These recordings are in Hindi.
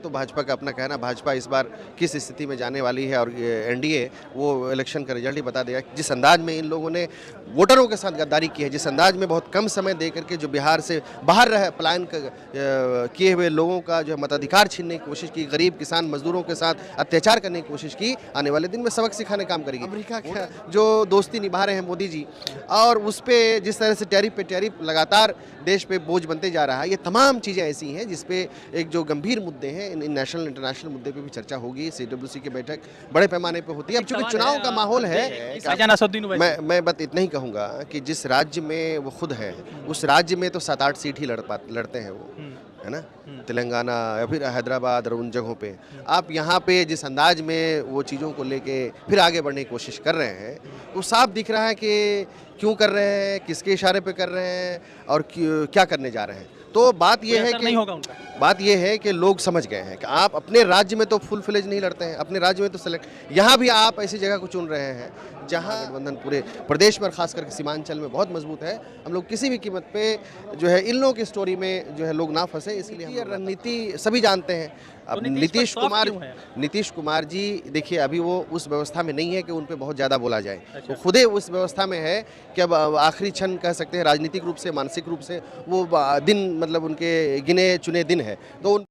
तो भाजपा का अपना कहना, भाजपा इस बार किस स्थिति में जाने वाली है और एनडीए वो इलेक्शन का रिजल्ट ही बता देगा। जिस अंदाज में इन लोगों ने वोटरों के साथ गद्दारी की है, जिस अंदाज में बहुत कम समय दे करके जो बिहार से बाहर रहे पलायन किए हुए लोगों का जो मताधिकार छीनने की कोशिश की, गरीब किसान मजदूरों के साथ अत्याचार करने की कोशिश की, आने वाले दिन में सबक सिखाने काम करेगी। अमेरिका का जो दोस्ती निभा रहे हैं मोदी जी, और उस पर जिस तरह से टैरिफ पे टैरिफ लगातार देश पे बोझ बनते जा रहा है, ये तमाम चीज़ें ऐसी हैं जिस पे एक जो गंभीर मुद्दे हैं, इन नेशनल इंटरनेशनल मुद्दे पे भी चर्चा होगी। सीडब्ल्यूसी की बैठक बड़े पैमाने पे होती है। अब चूंकि चुनाव का माहौल है, मैं बस इतना ही कहूँगा कि जिस राज्य में वो खुद है, उस राज्य में तो 7-8 सीट ही लड़ते हैं वो, है ना, तेलंगाना या फिर हैदराबाद और उन जगहों पे। आप यहाँ पे जिस अंदाज में वो चीज़ों को लेके फिर आगे बढ़ने की कोशिश कर रहे हैं, तो साफ दिख रहा है कि क्यों कर रहे हैं, किसके इशारे पे कर रहे हैं और क्या करने जा रहे हैं। तो बात यह है कि नहीं होगा उनका। बात यह है कि लोग समझ गए हैं कि आप अपने राज्य में तो फुल फ्लेज नहीं लड़ते हैं, अपने राज्य में तो सेलेक्ट, यहाँ भी आप ऐसी जगह को चुन रहे हैं जहाँ गठबंधन पूरे प्रदेश में, खास करके सीमांचल में बहुत मजबूत है। हम लोग किसी भी कीमत पे जो है इन लोगों की स्टोरी में जो है लोग ना फंसे, इसलिए ये रणनीति सभी जानते हैं। अब नीतीश कुमार जी देखिए, अभी वो उस व्यवस्था में नहीं है कि उन पे बहुत ज़्यादा बोला जाए। तो खुदे उस व्यवस्था में है कि अब आखिरी क्षण कह सकते हैं, राजनीतिक रूप से, मानसिक रूप से वो दिन, मतलब उनके गिने चुने दिन है। तो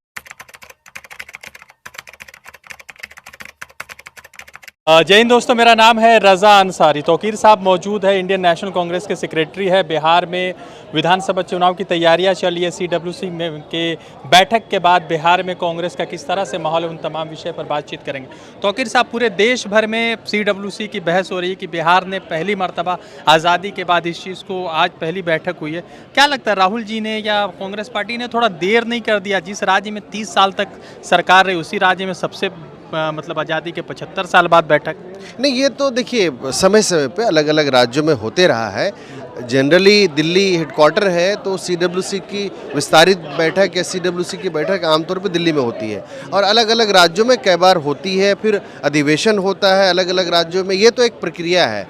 जय हिंद दोस्तों, मेरा नाम है रज़ा अंसारी। तौकीर साहब मौजूद है, इंडियन नेशनल कांग्रेस के सेक्रेटरी है। बिहार में विधानसभा चुनाव की तैयारियां चल रही है। सीडब्ल्यूसी में के बैठक के बाद बिहार में कांग्रेस का किस तरह से माहौल है, उन तमाम विषय पर बातचीत करेंगे। तौकीर साहब, पूरे देश भर में सीडब्ल्यूसी की बहस हो रही है कि बिहार ने पहली मरतबा आज़ादी के बाद इस चीज़ को, आज पहली बैठक हुई है। क्या लगता है, राहुल जी ने या कांग्रेस पार्टी ने थोड़ा देर नहीं कर दिया? जिस राज्य में 30 साल तक सरकार रही, उसी राज्य में सबसे मतलब आज़ादी के 75 साल बाद बैठक। नहीं, ये तो देखिए समय समय पे अलग अलग राज्यों में होते रहा है। जनरली दिल्ली हेडक्वार्टर है, तो सीडब्ल्यूसी की विस्तारित बैठक या सीडब्ल्यूसी की बैठक आमतौर पे दिल्ली में होती है, और अलग अलग राज्यों में कई बार होती है, फिर अधिवेशन होता है अलग अलग राज्यों में। ये तो एक प्रक्रिया है।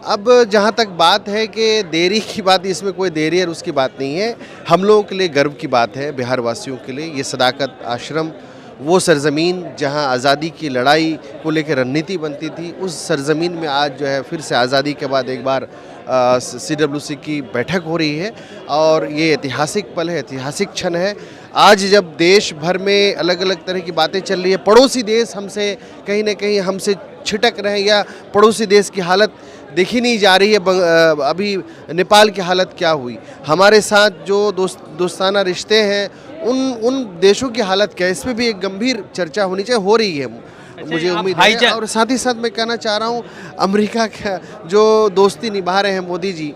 अब जहाँ तक बात है कि देरी की बात, इसमें कोई देरी और उसकी बात नहीं है। हम लोगों के लिए गर्व की बात है, बिहार वासियों के लिए। ये सदाकत आश्रम, वो सरज़मीन जहाँ आज़ादी की लड़ाई को लेकर रणनीति बनती थी, उस सरज़मीन में आज जो है फिर से आज़ादी के बाद एक बार सीडब्ल्यूसी की बैठक हो रही है, और ये ऐतिहासिक पल है, ऐतिहासिक क्षण है। आज जब देश भर में अलग अलग तरह की बातें चल रही है, पड़ोसी देश हमसे कहीं ना कहीं हमसे छिटक रहे हैं, या पड़ोसी देश की हालत देखी नहीं जा रही है। अभी नेपाल की हालत क्या हुई, हमारे साथ जो दोस्ताना रिश्ते हैं, उन देशों की हालत क्या है, इस पर भी एक गंभीर चर्चा होनी चाहिए, हो रही है, मुझे उम्मीद है। और साथ ही साथ मैं कहना चाह रहा हूँ, अमेरिका का जो दोस्ती निभा रहे हैं मोदी जी,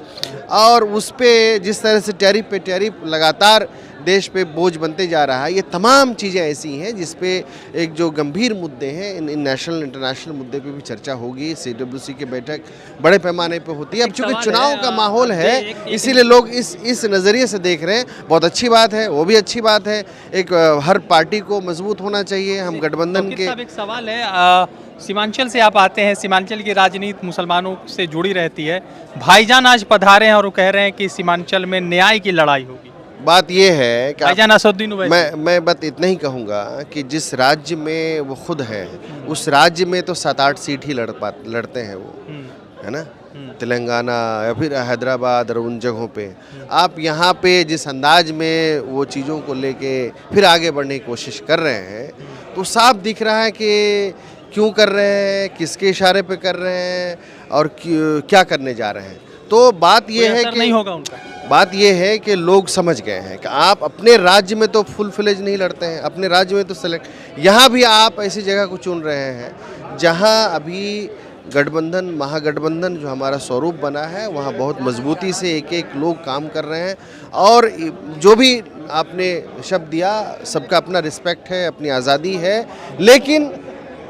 और उस पर जिस तरह से टैरिफ पे टैरिफ लगातार देश पे बोझ बनते जा रहा है, ये तमाम चीज़ें ऐसी हैं जिस पे एक जो गंभीर मुद्दे हैं, इन नेशनल इंटरनेशनल मुद्दे पे भी चर्चा होगी। सीडब्ल्यूसी की बैठक बड़े पैमाने पे होती है। अब चूंकि चुनाव का माहौल है, इसीलिए लोग इस नज़रिए से देख रहे हैं। बहुत अच्छी बात है, वो भी अच्छी बात है। एक हर पार्टी को मजबूत होना चाहिए। हम गठबंधन के, एक सवाल है, सीमांचल से आप आते हैं, सीमांचल की राजनीति मुसलमानों से जुड़ी रहती है। भाईजान आज पधारे हैं और वो कह रहे हैं कि सीमांचल में न्याय की लड़ाई होगी। बात ये है कि भाईजान असदुद्दीन मैं बस इतना ही कहूँगा कि जिस राज्य में वो खुद है, उस राज्य में तो 7-8 सीट ही लड़ते हैं वो, है ना, तेलंगाना या फिर हैदराबाद और उन जगहों पे। आप यहाँ पे जिस अंदाज में वो चीज़ों को लेके फिर आगे बढ़ने की कोशिश कर रहे हैं, तो साफ दिख रहा है कि क्यों कर रहे हैं, किसके इशारे पे कर रहे हैं और क्या करने जा रहे हैं। तो बात ये है कि नहीं होगा उनका। बात ये है कि लोग समझ गए हैं कि आप अपने राज्य में तो फुल फ्लेज नहीं लड़ते हैं, अपने राज्य में तो सेलेक्ट, यहाँ भी आप ऐसी जगह को चुन रहे हैं जहाँ अभी गठबंधन, महागठबंधन जो हमारा स्वरूप बना है, वहाँ बहुत मजबूती से एक एक लोग काम कर रहे हैं। और जो भी आपने शब्द दिया, सबका अपना रिस्पेक्ट है, अपनी आज़ादी है, लेकिन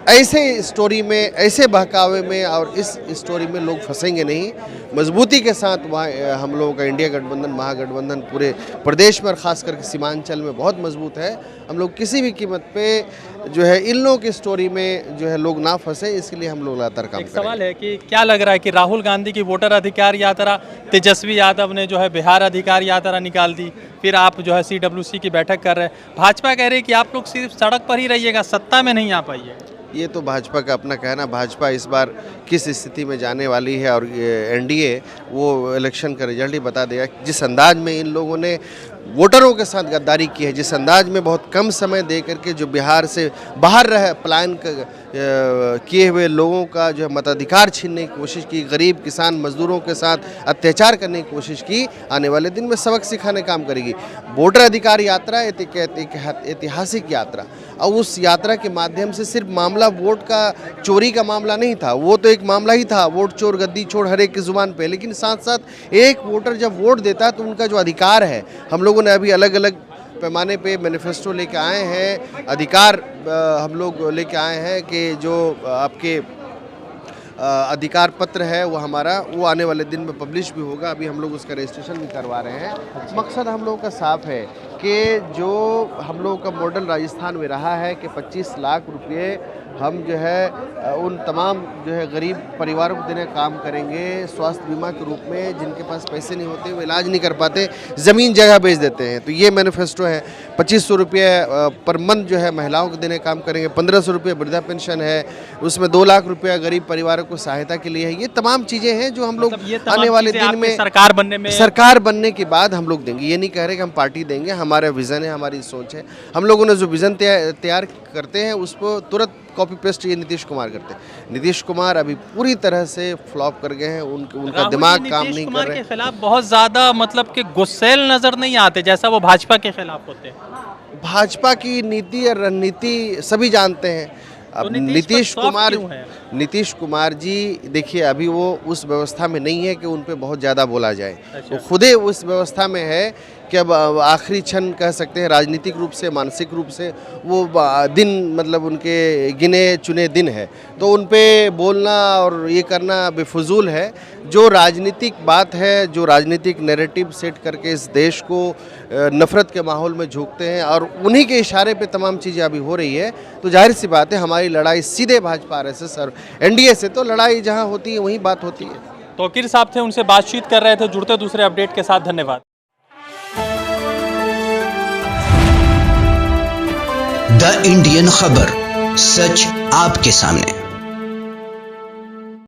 ऐसे स्टोरी में, ऐसे बहकावे में और इस स्टोरी में लोग फंसेंगे नहीं। मजबूती के साथ वहाँ हम लोगों का इंडिया गठबंधन, महागठबंधन पूरे प्रदेश में और ख़ास करके सीमांचल में बहुत मजबूत है। हम लोग किसी भी कीमत पे जो है इन लोगों की स्टोरी में जो है लोग ना फंसे, इसके लिए हम लोग लगातार काम एक करेंगे। सवाल है कि क्या लग रहा है कि राहुल गांधी की वोटर अधिकार यात्रा, तेजस्वी यादव ने जो है बिहार अधिकार यात्रा निकाल दी, फिर आप जो है CWC की बैठक कर रहे हैं, भाजपा कह रही है कि आप लोग सिर्फ सड़क पर ही रहिएगा, सत्ता में नहीं आ पाइए। ये तो भाजपा का अपना कहना। भाजपा इस बार किस स्थिति में जाने वाली है और एनडीए वो इलेक्शन का रिजल्ट ही बता देगा। जिस अंदाज में इन लोगों ने वोटरों के साथ गद्दारी की है, जिस अंदाज में बहुत कम समय दे करके जो बिहार से बाहर रहे पलायन किए हुए लोगों का जो है मताधिकार छीनने की कोशिश की, गरीब किसान मजदूरों के साथ अत्याचार करने की कोशिश की, आने वाले दिन में सबक सिखाने काम करेगी। वोटर अधिकार यात्रा ऐतिहासिक यात्रा, और उस यात्रा के माध्यम से सिर्फ मामला वोट का चोरी का मामला नहीं था, वो तो एक मामला ही था, वोट चोर गद्दी छोड़ हर एक की जुबान पे, लेकिन साथ साथ एक वोटर जब वोट देता है तो उनका जो अधिकार है, हम लोगों ने अभी अलग अलग पैमाने पे मैनिफेस्टो लेके आए हैं, अधिकार हम लोग लेके आए हैं कि जो आपके अधिकार पत्र है वो हमारा, वो आने वाले दिन में पब्लिश भी होगा। अभी हम लोग उसका रजिस्ट्रेशन भी करवा रहे हैं। मकसद हम लोगों का साफ है कि जो हम लोगों का मॉडल राजस्थान में रहा है कि 25 लाख रुपये हम जो है उन तमाम जो है गरीब परिवारों को देने का काम करेंगे, स्वास्थ्य बीमा के रूप में। जिनके पास पैसे नहीं होते, वो इलाज नहीं कर पाते, ज़मीन जगह बेच देते हैं। तो ये मैनिफेस्टो है। 2500 रुपये पर मंथ जो है महिलाओं को देने का काम करेंगे। 1500 रुपये वृद्धा पेंशन है, उसमें 2 लाख रुपया गरीब परिवारों को सहायता के लिए है। ये तमाम चीज़ें हैं जो हम लोग आने वाले दिन में सरकार बनने के बाद हम लोग देंगे। ये नहीं कह रहे कि हम पार्टी देंगे, हमारा विज़न है, हमारी सोच है। हम लोगों ने जो विज़न तैयार करते हैं उस पर तुरंत कॉपी पेस्ट ये नीतीश कुमार करते हैं। नीतीश कुमार अभी पूरी तरह से फ्लॉप कर गए हैं, उनका दिमाग काम नहीं कर रहे। के खिलाफ बहुत ज़्यादा मतलब कि गुस्सैल नज़र नहीं आते जैसा वो भाजपा के खिलाफ होते हैं। भाजपा की नीति और रणनीति सभी जानते हैं। अब नीतीश कुमार जी देखिए, अभी वो उस व्यवस्था में नहीं है कि उन पे बहुत ज़्यादा बोला जाए। वो खुदे उस व्यवस्था में है कि अब आखिरी क्षण कह सकते हैं, राजनीतिक रूप से, मानसिक रूप से वो दिन मतलब उनके गिने चुने दिन है, तो उन पे बोलना और ये करना बेफजूल है। जो राजनीतिक बात है, जो राजनीतिक नैरेटिव सेट करके इस देश को नफ़रत के माहौल में झोंकते हैं और उन्हीं के इशारे पे तमाम चीज़ें अभी हो रही है, तो जाहिर सी बात है हमारी लड़ाई सीधे भाजपा RSS और NDA से, तो लड़ाई जहाँ होती है वहीं बात होती है। तौकीर साहब थे, उनसे बातचीत कर रहे थे। जुड़ते दूसरे अपडेट के साथ, धन्यवाद। द इंडियन खबर, सच आपके सामने।